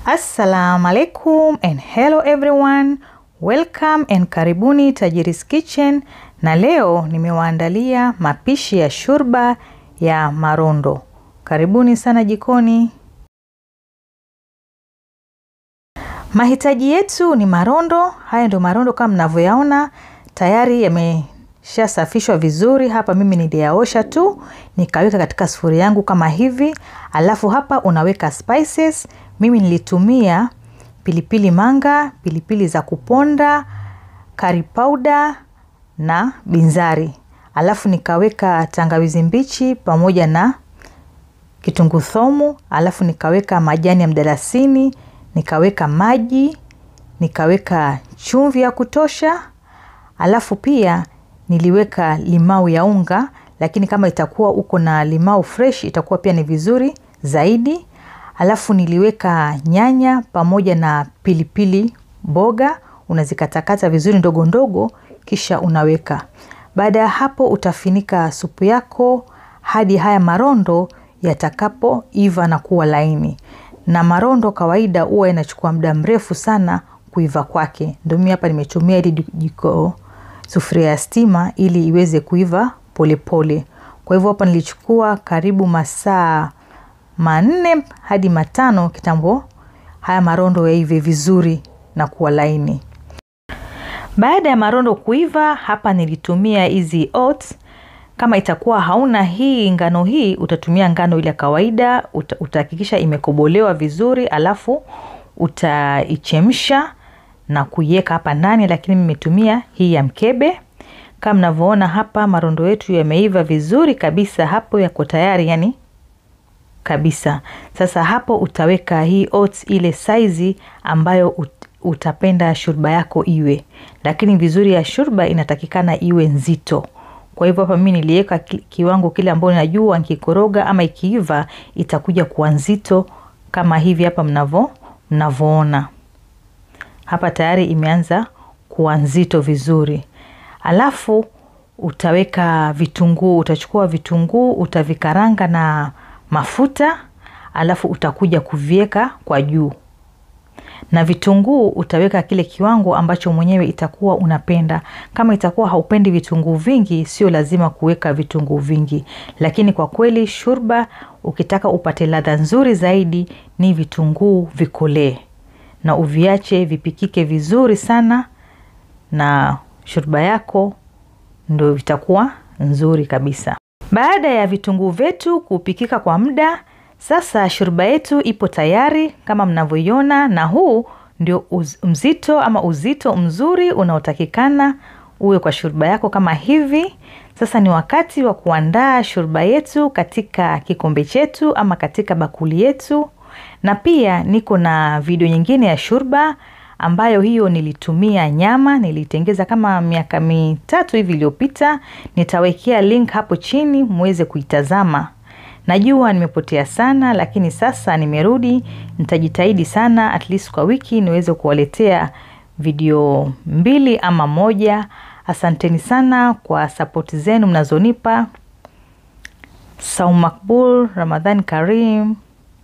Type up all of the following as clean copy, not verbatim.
Assalamu alaikum and hello everyone, welcome and karibuni Tajiri's Kitchen. Na leo nimewaandalia mapishi ya shurba ya marondo. Karibuni sana jikoni. Mahitaji yetu ni marondo. Haya ndio marondo kama mnavyoyaona, tayari yameshasafishwa vizuri. Hapa mimi niliyaosha tu nikaweka katika sufuria yangu kama hivi. Alafu hapa unaweka spices. Mimi nilitumia pilipili manga, pilipili za kuponda, curry powder na binzari. Alafu nikaweka tangawizi mbichi pamoja na kitunguu thomu. Alafu nikaweka majani ya mdalasini, nikaweka maji, nikaweka chumvi ya kutosha. Alafu pia niliweka limau ya unga, lakini kama itakuwa uko na limau fresh itakuwa pia ni vizuri zaidi. Alafu niliweka nyanya pamoja na pilipili boga, unazikatakata vizuri ndogo ndogo kisha unaweka. Baada ya hapo utafinika supu yako hadi haya marondo yatakapo iva na kuwa laini. Na marondo kawaida huwa inachukua muda mrefu sana kuiva kwake. Ndio mimi hapa nimetumia ili jiko sufuria ya stima ili iweze kuiva pole pole. Kwa hivyo hapa nilichukua karibu masaa 4 hadi 5 kitambo haya marondo yaive vizuri na kuwa laini. Baada ya marondo kuiva, hapa nilitumia hizi oats. Kama itakuwa hauna hii ngano hii, utatumia ngano ile kawaida. Utahakikisha imekobolewa vizuri, alafu utaichemsha na kuiweka hapa ndani, lakini mimi nimetumia hii ya mkebe. Kama mnavyoona hapa marondo yetu yameiva vizuri kabisa, hapo yako tayari yani kabisa. Sasa hapo utaweka hii oats ile size ambayo utapenda shurba yako iwe. Lakini vizuri ya shurba inatakikana iwe nzito. Kwa hivyo hapa mimi niliweka kiwango kile ambacho najua nikikoroga ama ikiiva itakuja kuwa nzito kama hivi hapa mnavyoona. Hapa tayari imeanza kuwa nzito vizuri. Alafu utaweka vitunguu, utachukua vitunguu utavikaranga na mafuta, alafu utakuja kuviweka kwa juu. Na vitunguu utaweka kile kiwango ambacho mwenyewe itakuwa unapenda. Kama itakuwa haupendi vitunguu vingi, sio lazima kuweka vitunguu vingi. Lakini kwa kweli shurba ukitaka upate ladha nzuri zaidi ni vitunguu vikolee. Na uviache vipikike vizuri sana na shurba yako ndio vitakuwa nzuri kabisa. Baada ya vitunguu vyetu kupikika kwa muda, sasa shurba yetu ipo tayari kama mnavyoiona, na huu ndio mzito ama uzito mzuri unaotakikana uwe kwa shurba yako kama hivi. Sasa ni wakati wa kuandaa shurba yetu katika kikombe chetu ama katika bakuli yetu. Na pia niko na video nyingine ya shurba ambayo hiyo nilitumia nyama, nilitengeza kama miaka 3 hivi iliyopita. Nitawekea link hapo chini muweze kuitazama. Najua nimepotea sana, lakini sasa nimerudi. Nitajitahidi sana at least kwa wiki niweze kuwaletea video 2 ama 1. Asanteni sana kwa support zenu mnazonipa. Saum makbul, Ramadhan Karim.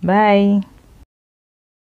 Bye.